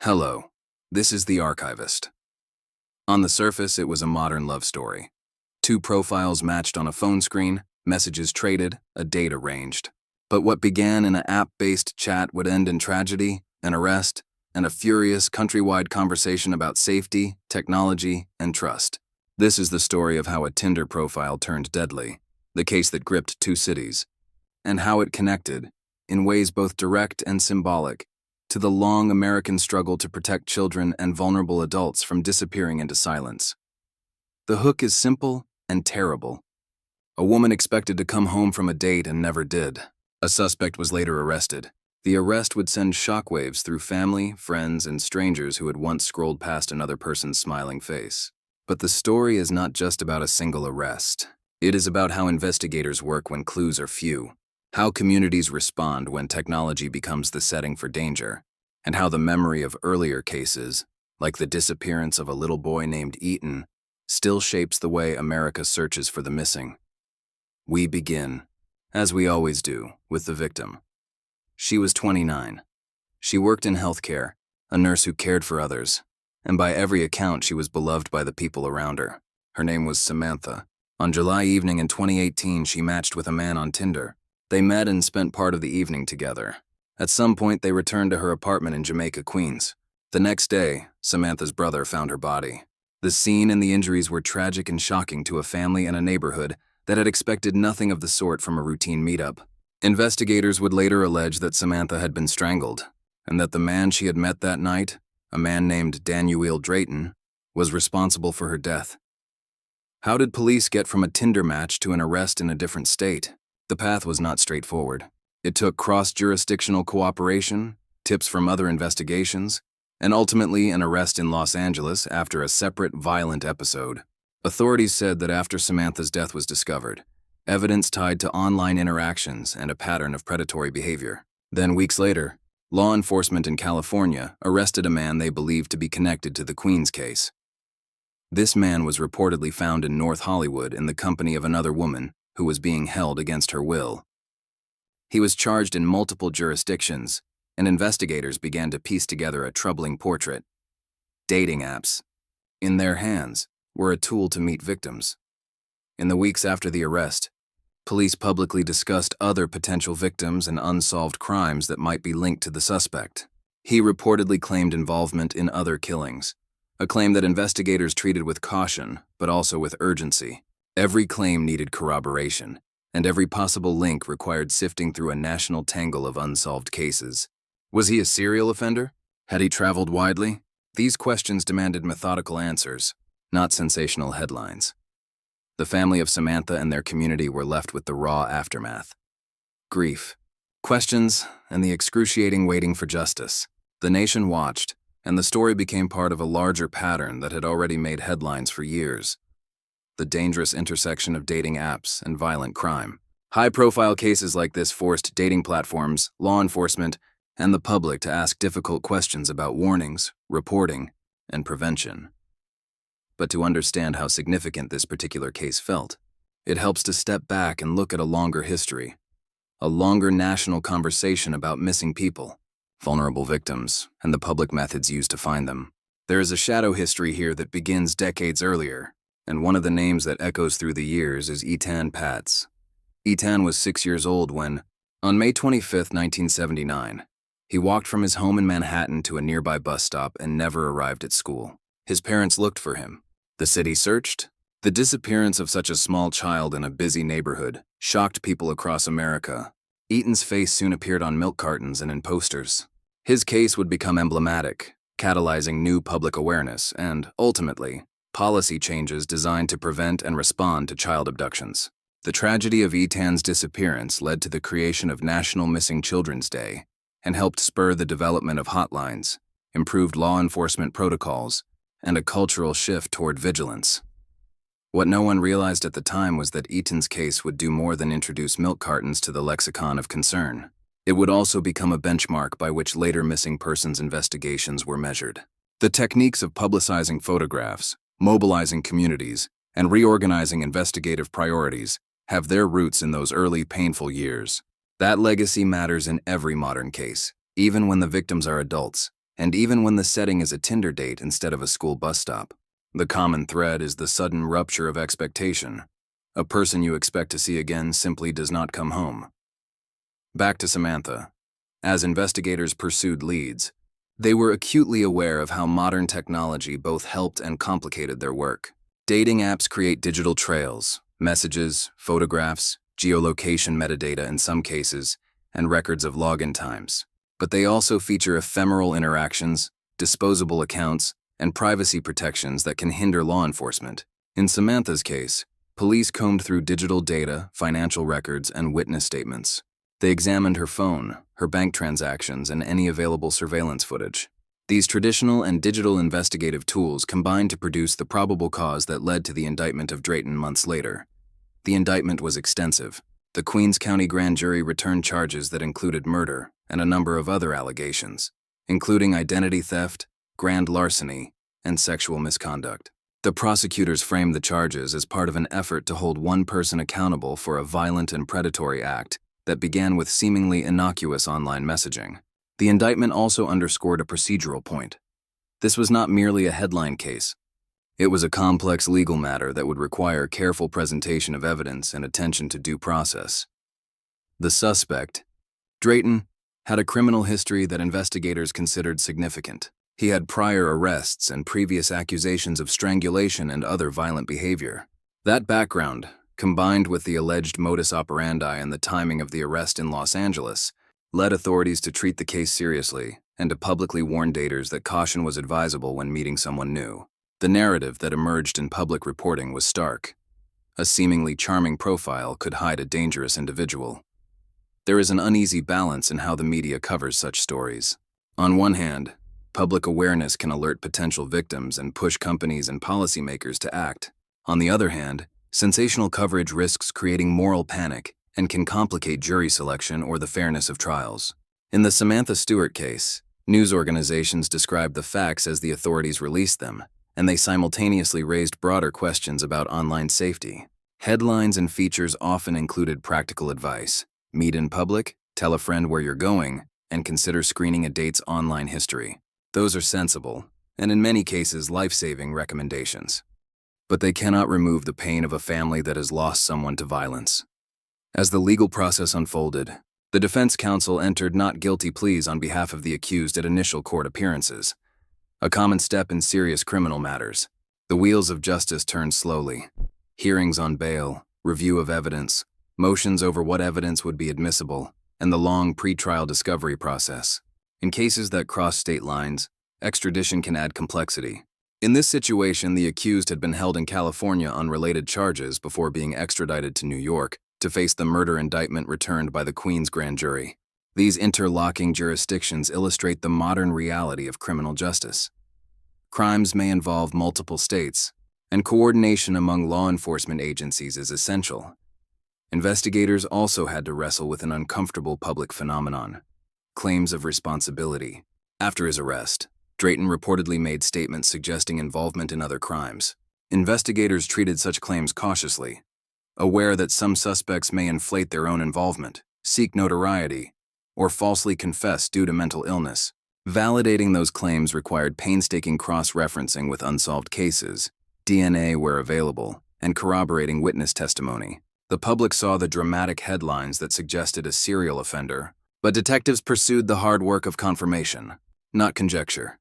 Hello, this is the Archivist. On the surface, it was a modern love story. Two profiles matched on a phone screen, messages traded, a date arranged. But what began in an app-based chat would end in tragedy, an arrest, and a furious countrywide conversation about safety, technology, and trust. This is the story of how a Tinder profile turned deadly, the case that gripped two cities, and how it connected, in ways both direct and symbolic, to the long American struggle to protect children and vulnerable adults from disappearing into silence. The hook is simple and terrible. A woman expected to come home from a date and never did. A suspect was later arrested. The arrest would send shockwaves through family, friends, and strangers who had once scrolled past another person's smiling face. But the story is not just about a single arrest. It is about how investigators work when clues are few, how communities respond when technology becomes the setting for danger, and how the memory of earlier cases, like the disappearance of a little boy named Ethan, still shapes the way America searches for the missing. We begin, as we always do, with the victim. She was 29. She worked in healthcare, a nurse who cared for others, and by every account she was beloved by the people around her. Her name was Samantha. On July evening in 2018, she matched with a man on Tinder. They met and spent part of the evening together. At some point, they returned to her apartment in Jamaica, Queens. The next day, Samantha's brother found her body. The scene and the injuries were tragic and shocking to a family and a neighborhood that had expected nothing of the sort from a routine meetup. Investigators would later allege that Samantha had been strangled, and that the man she had met that night, a man named Daniel Drayton, was responsible for her death. How did police get from a Tinder match to an arrest in a different state? The path was not straightforward. It took cross-jurisdictional cooperation, tips from other investigations, and ultimately an arrest in Los Angeles after a separate violent episode. Authorities said that after Samantha's death was discovered, evidence tied to online interactions and a pattern of predatory behavior. Then weeks later, law enforcement in California arrested a man they believed to be connected to the Queens case. This man was reportedly found in North Hollywood in the company of another woman who was being held against her will. He was charged in multiple jurisdictions, and investigators began to piece together a troubling portrait. Dating apps, in their hands, were a tool to meet victims. In the weeks after the arrest, police publicly discussed other potential victims and unsolved crimes that might be linked to the suspect. He reportedly claimed involvement in other killings, a claim that investigators treated with caution, but also with urgency. Every claim needed corroboration, and every possible link required sifting through a national tangle of unsolved cases. Was he a serial offender? Had he traveled widely? These questions demanded methodical answers, not sensational headlines. The family of Samantha and their community were left with the raw aftermath. Grief, questions, and the excruciating waiting for justice. The nation watched, and the story became part of a larger pattern that had already made headlines for years. The dangerous intersection of dating apps and violent crime. High-profile cases like this forced dating platforms, law enforcement, and the public to ask difficult questions about warnings, reporting, and prevention. But to understand how significant this particular case felt, it helps to step back and look at a longer history, a longer national conversation about missing people, vulnerable victims, and the public methods used to find them. There is a shadow history here that begins decades earlier, and one of the names that echoes through the years is Ethan Patz. Ethan was 6 years old when, on May 25, 1979, he walked from his home in Manhattan to a nearby bus stop and never arrived at school. His parents looked for him. The city searched. The disappearance of such a small child in a busy neighborhood shocked people across America. Ethan's face soon appeared on milk cartons and in posters. His case would become emblematic, catalyzing new public awareness and, ultimately, policy changes designed to prevent and respond to child abductions. The tragedy of Ethan's disappearance led to the creation of National Missing Children's Day and helped spur the development of hotlines, improved law enforcement protocols, and a cultural shift toward vigilance. What no one realized at the time was that Ethan's case would do more than introduce milk cartons to the lexicon of concern. It would also become a benchmark by which later missing persons investigations were measured. The techniques of publicizing photographs, mobilizing communities, and reorganizing investigative priorities have their roots in those early painful years. That legacy matters in every modern case, even when the victims are adults. and even when the setting is a Tinder date instead of a school bus stop. The common thread is the sudden rupture of expectation. A person you expect to see again simply does not come home. Back to Samantha. As investigators pursued leads, they were acutely aware of how modern technology both helped and complicated their work. Dating apps create digital trails, messages, photographs, geolocation metadata in some cases, and records of login times. But they also feature ephemeral interactions, disposable accounts, and privacy protections that can hinder law enforcement. In Samantha's case, police combed through digital data, financial records, and witness statements. They examined her phone, her bank transactions, and any available surveillance footage. These traditional and digital investigative tools combined to produce the probable cause that led to the indictment of Drayton months later. The indictment was extensive. The Queens County grand jury returned charges that included murder and a number of other allegations, including identity theft, grand larceny, and sexual misconduct. The prosecutors framed the charges as part of an effort to hold one person accountable for a violent and predatory act that began with seemingly innocuous online messaging. The indictment also underscored a procedural point. This was not merely a headline case. It was a complex legal matter that would require careful presentation of evidence and attention to due process. The suspect, Drayton, had a criminal history that investigators considered significant. He had prior arrests and previous accusations of strangulation and other violent behavior. That background, combined with the alleged modus operandi and the timing of the arrest in Los Angeles, led authorities to treat the case seriously and to publicly warn daters that caution was advisable when meeting someone new. The narrative that emerged in public reporting was stark. A seemingly charming profile could hide a dangerous individual. There is an uneasy balance in how the media covers such stories. On one hand, public awareness can alert potential victims and push companies and policymakers to act. On the other hand, sensational coverage risks creating moral panic and can complicate jury selection or the fairness of trials. In the Samantha Stewart case, news organizations described the facts as the authorities released them, and they simultaneously raised broader questions about online safety. Headlines and features often included practical advice: meet in public, tell a friend where you're going, and consider screening a date's online history. Those are sensible, and in many cases life-saving recommendations. But they cannot remove the pain of a family that has lost someone to violence. As the legal process unfolded, the defense counsel entered not guilty pleas on behalf of the accused at initial court appearances. A common step in serious criminal matters. The wheels of justice turn slowly. Hearings on bail, review of evidence, motions over what evidence would be admissible, and the long pre-trial discovery process. In cases that cross state lines, extradition can add complexity. In this situation, the accused had been held in California on related charges before being extradited to New York to face the murder indictment returned by the Queens grand jury. These interlocking jurisdictions illustrate the modern reality of criminal justice. Crimes may involve multiple states, and coordination among law enforcement agencies is essential. Investigators also had to wrestle with an uncomfortable public phenomenon: claims of responsibility. After his arrest, Drayton reportedly made statements suggesting involvement in other crimes. Investigators treated such claims cautiously, aware that some suspects may inflate their own involvement, seek notoriety, or falsely confess due to mental illness. Validating those claims required painstaking cross-referencing with unsolved cases, DNA where available, and corroborating witness testimony. The public saw the dramatic headlines that suggested a serial offender, but detectives pursued the hard work of confirmation, not conjecture.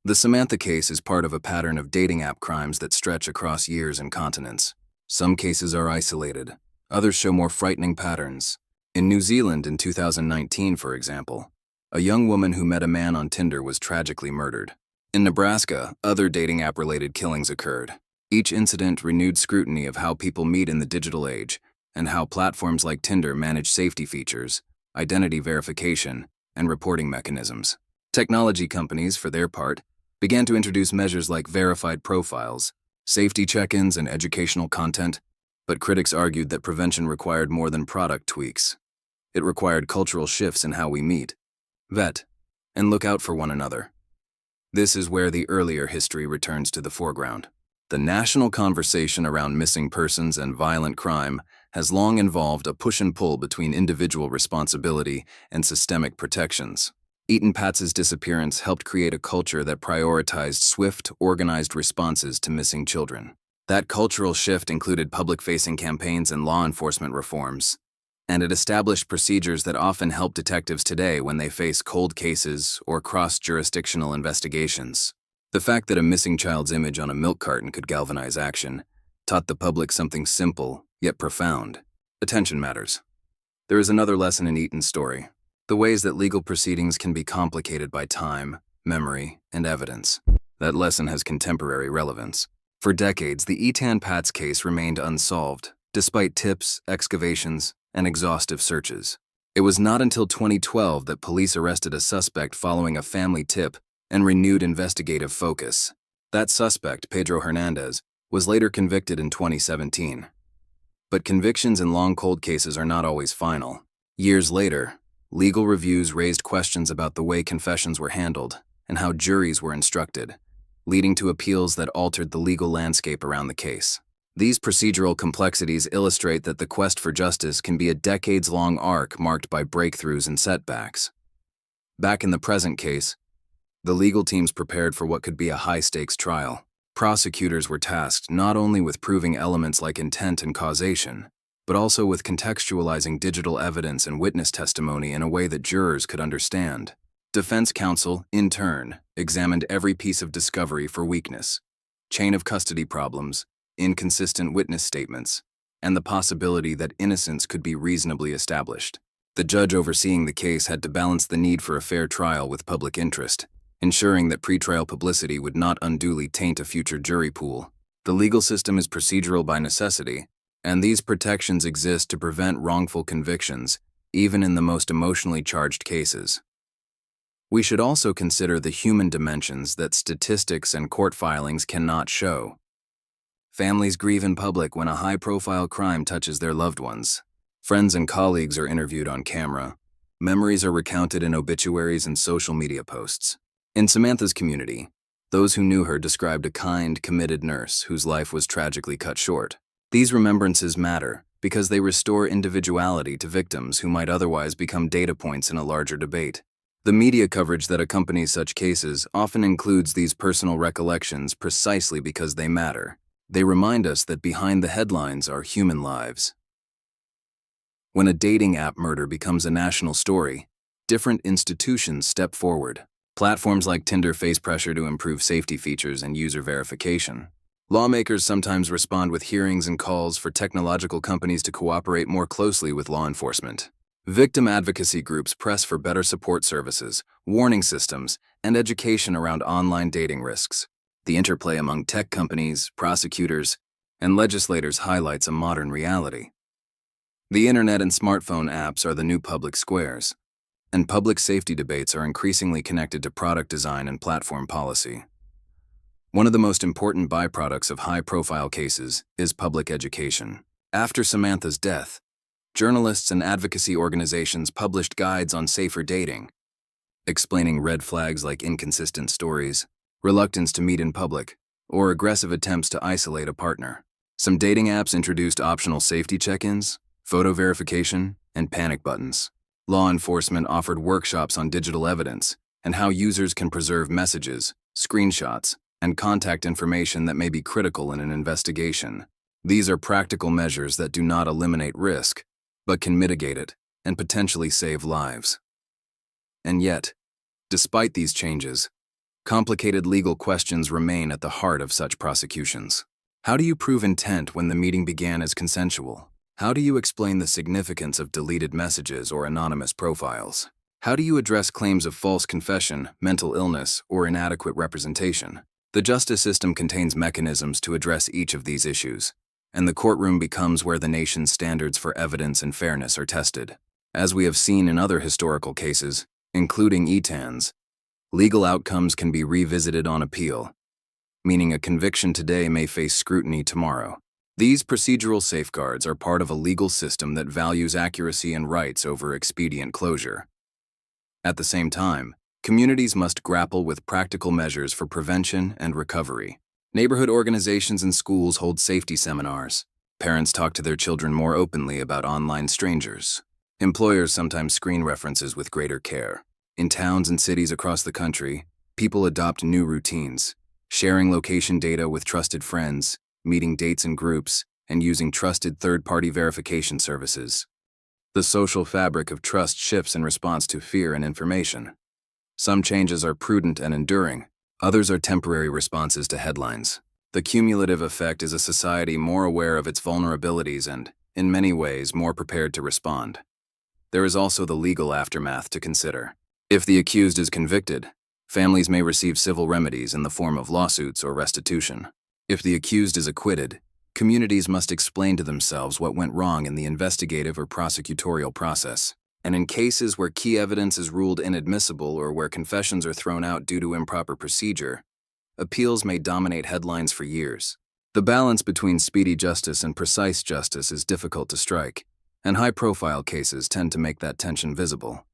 The Samantha case is part of a pattern of dating app crimes that stretch across years and continents. Some cases are isolated, others show more frightening patterns. In New Zealand in 2019, for example, a young woman who met a man on Tinder was tragically murdered. In Nebraska, other dating app-related killings occurred. Each incident renewed scrutiny of how people meet in the digital age and how platforms like Tinder manage safety features, identity verification, and reporting mechanisms. Technology companies, for their part, began to introduce measures like verified profiles, safety check-ins, and educational content, but critics argued that prevention required more than product tweaks. It required cultural shifts in how we meet, vet, and look out for one another. This is where the earlier history returns to the foreground. The national conversation around missing persons and violent crime has long involved a push and pull between individual responsibility and systemic protections. Eaton Patz's disappearance helped create a culture that prioritized swift, organized responses to missing children. That cultural shift included public-facing campaigns and law enforcement reforms, and it established procedures that often help detectives today when they face cold cases or cross-jurisdictional investigations. The fact that a missing child's image on a milk carton could galvanize action taught the public something simple, yet profound. Attention matters. There is another lesson in Eaton's story: the ways that legal proceedings can be complicated by time, memory, and evidence. That lesson has contemporary relevance. For decades, the Eaton Patz case remained unsolved, despite tips, excavations, and exhaustive searches. It was not until 2012 that police arrested a suspect following a family tip and renewed investigative focus. That suspect, Pedro Hernandez, was later convicted in 2017. But convictions in long cold cases are not always final. Years later, legal reviews raised questions about the way confessions were handled and how juries were instructed, leading to appeals that altered the legal landscape around the case. These procedural complexities illustrate that the quest for justice can be a decades-long arc marked by breakthroughs and setbacks. Back in the present case, the legal teams prepared for what could be a high-stakes trial. Prosecutors were tasked not only with proving elements like intent and causation, but also with contextualizing digital evidence and witness testimony in a way that jurors could understand. Defense counsel, in turn, examined every piece of discovery for weakness, chain of custody problems, inconsistent witness statements, and the possibility that innocence could be reasonably established. The judge overseeing the case had to balance the need for a fair trial with public interest, ensuring that pretrial publicity would not unduly taint a future jury pool. The legal system is procedural by necessity, and these protections exist to prevent wrongful convictions, even in the most emotionally charged cases. We should also consider the human dimensions that statistics and court filings cannot show. Families grieve in public when a high-profile crime touches their loved ones. Friends and colleagues are interviewed on camera. Memories are recounted in obituaries and social media posts. In Samantha's community, those who knew her described a kind, committed nurse whose life was tragically cut short. These remembrances matter because they restore individuality to victims who might otherwise become data points in a larger debate. The media coverage that accompanies such cases often includes these personal recollections precisely because they matter. They remind us that behind the headlines are human lives. When a dating app murder becomes a national story, different institutions step forward. Platforms like Tinder face pressure to improve safety features and user verification. Lawmakers sometimes respond with hearings and calls for technological companies to cooperate more closely with law enforcement. Victim advocacy groups press for better support services, warning systems, and education around online dating risks. The interplay among tech companies, prosecutors, and legislators highlights a modern reality. The internet and smartphone apps are the new public squares, and public safety debates are increasingly connected to product design and platform policy. One of the most important byproducts of high-profile cases is public education. After Samantha's death, journalists and advocacy organizations published guides on safer dating, explaining red flags like inconsistent stories, reluctance to meet in public, or aggressive attempts to isolate a partner. Some dating apps introduced optional safety check-ins, photo verification, and panic buttons. Law enforcement offered workshops on digital evidence and how users can preserve messages, screenshots, and contact information that may be critical in an investigation. These are practical measures that do not eliminate risk, but can mitigate it and potentially save lives. And yet, despite these changes, complicated legal questions remain at the heart of such prosecutions. How do you prove intent when the meeting began as consensual? How do you explain the significance of deleted messages or anonymous profiles? How do you address claims of false confession, mental illness, or inadequate representation? The justice system contains mechanisms to address each of these issues, and the courtroom becomes where the nation's standards for evidence and fairness are tested. As we have seen in other historical cases, including Eaton's, legal outcomes can be revisited on appeal, meaning a conviction today may face scrutiny tomorrow. These procedural safeguards are part of a legal system that values accuracy and rights over expedient closure. At the same time, communities must grapple with practical measures for prevention and recovery. Neighborhood organizations and schools hold safety seminars. Parents talk to their children more openly about online strangers. Employers sometimes screen references with greater care. In towns and cities across the country, people adopt new routines, sharing location data with trusted friends, meeting dates in groups, and using trusted third-party verification services. The social fabric of trust shifts in response to fear and information. Some changes are prudent and enduring, others are temporary responses to headlines. The cumulative effect is a society more aware of its vulnerabilities and, in many ways, more prepared to respond. There is also the legal aftermath to consider. If the accused is convicted, families may receive civil remedies in the form of lawsuits or restitution. If the accused is acquitted, communities must explain to themselves what went wrong in the investigative or prosecutorial process. And in cases where key evidence is ruled inadmissible or where confessions are thrown out due to improper procedure, appeals may dominate headlines for years. The balance between speedy justice and precise justice is difficult to strike, and high-profile cases tend to make that tension visible.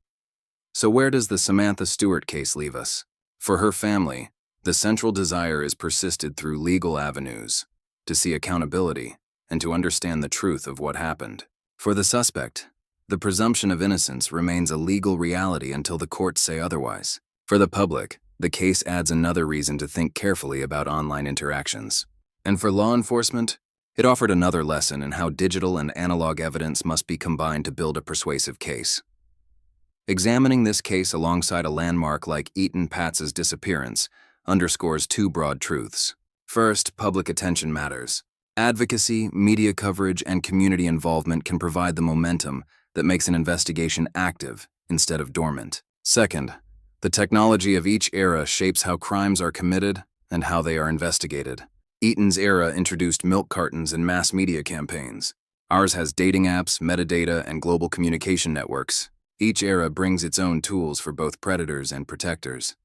So where does the Samantha Stewart case leave us? For her family, the central desire is persisted through legal avenues, to see accountability, and to understand the truth of what happened. For the suspect, the presumption of innocence remains a legal reality until the courts say otherwise. For the public, the case adds another reason to think carefully about online interactions. And for law enforcement, it offered another lesson in how digital and analog evidence must be combined to build a persuasive case. Examining this case alongside a landmark like Eaton Patz's disappearance underscores two broad truths. First, public attention matters. Advocacy, media coverage, and community involvement can provide the momentum that makes an investigation active instead of dormant. Second, the technology of each era shapes how crimes are committed and how they are investigated. Eaton's era introduced milk cartons and mass media campaigns. Ours has dating apps, metadata, and global communication networks. Each era brings its own tools for both predators and protectors.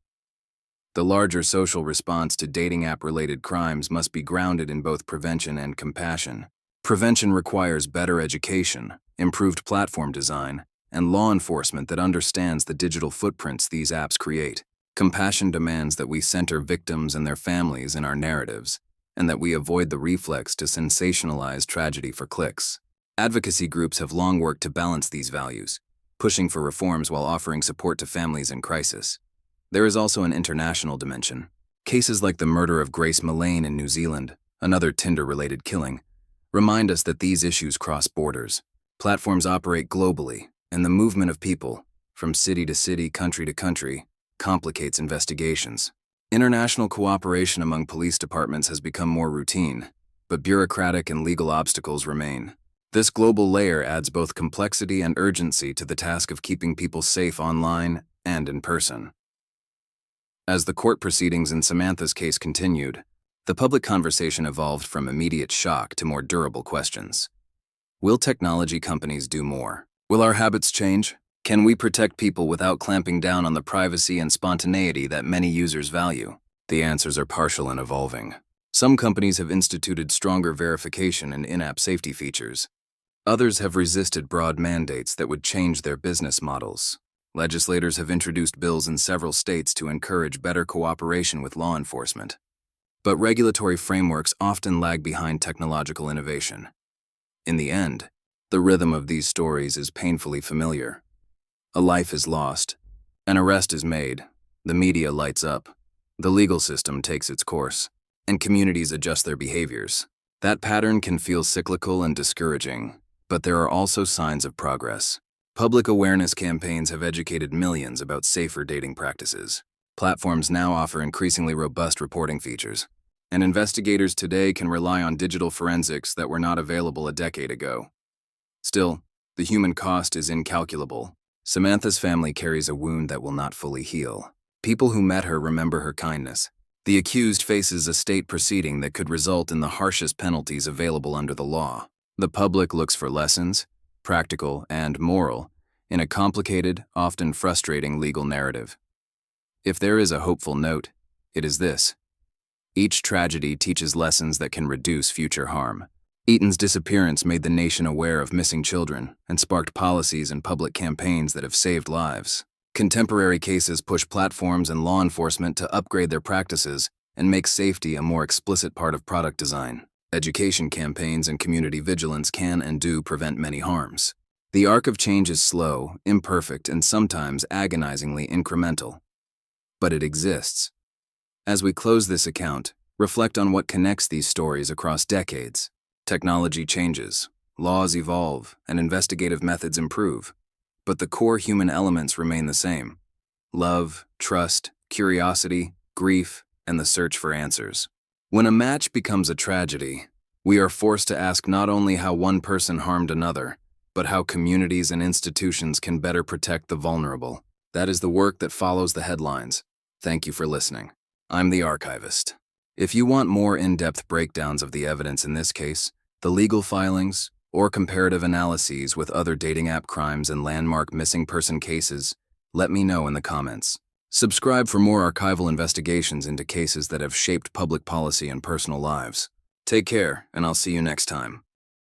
The larger social response to dating app-related crimes must be grounded in both prevention and compassion. Prevention requires better education, improved platform design, and law enforcement that understands the digital footprints these apps create. Compassion demands that we center victims and their families in our narratives, and that we avoid the reflex to sensationalize tragedy for clicks. Advocacy groups have long worked to balance these values, pushing for reforms while offering support to families in crisis. There is also an international dimension. Cases like the murder of Grace Millane in New Zealand, another Tinder-related killing, remind us that these issues cross borders. Platforms operate globally, and the movement of people, from city to city, country to country, complicates investigations. International cooperation among police departments has become more routine, but bureaucratic and legal obstacles remain. This global layer adds both complexity and urgency to the task of keeping people safe online and in person. As the court proceedings in Samantha's case continued, the public conversation evolved from immediate shock to more durable questions. Will technology companies do more? Will our habits change? Can we protect people without clamping down on the privacy and spontaneity that many users value? The answers are partial and evolving. Some companies have instituted stronger verification and in-app safety features. Others have resisted broad mandates that would change their business models. Legislators have introduced bills in several states to encourage better cooperation with law enforcement. But regulatory frameworks often lag behind technological innovation. In the end, the rhythm of these stories is painfully familiar. A life is lost, an arrest is made, the media lights up, the legal system takes its course, and communities adjust their behaviors. That pattern can feel cyclical and discouraging, but there are also signs of progress. Public awareness campaigns have educated millions about safer dating practices. Platforms now offer increasingly robust reporting features, and investigators today can rely on digital forensics that were not available a decade ago. Still, the human cost is incalculable. Samantha's family carries a wound that will not fully heal. People who met her remember her kindness. The accused faces a state proceeding that could result in the harshest penalties available under the law. The public looks for lessons, practical and moral, in a complicated, often frustrating legal narrative. If there is a hopeful note, it is this. Each tragedy teaches lessons that can reduce future harm. Eaton's disappearance made the nation aware of missing children and sparked policies and public campaigns that have saved lives. Contemporary cases push platforms and law enforcement to upgrade their practices and make safety a more explicit part of product design. Education campaigns and community vigilance can and do prevent many harms. The arc of change is slow, imperfect, and sometimes agonizingly incremental. But it exists. As we close this account, reflect on what connects these stories across decades. Technology changes, laws evolve, and investigative methods improve. But the core human elements remain the same: love, trust, curiosity, grief, and the search for answers. When a match becomes a tragedy, we are forced to ask not only how one person harmed another, but how communities and institutions can better protect the vulnerable. That is the work that follows the headlines. Thank you for listening. I'm the Archivist. If you want more in-depth breakdowns of the evidence in this case, the legal filings, or comparative analyses with other dating app crimes and landmark missing person cases, let me know in the comments. Subscribe for more archival investigations into cases that have shaped public policy and personal lives. Take care, and I'll see you next time.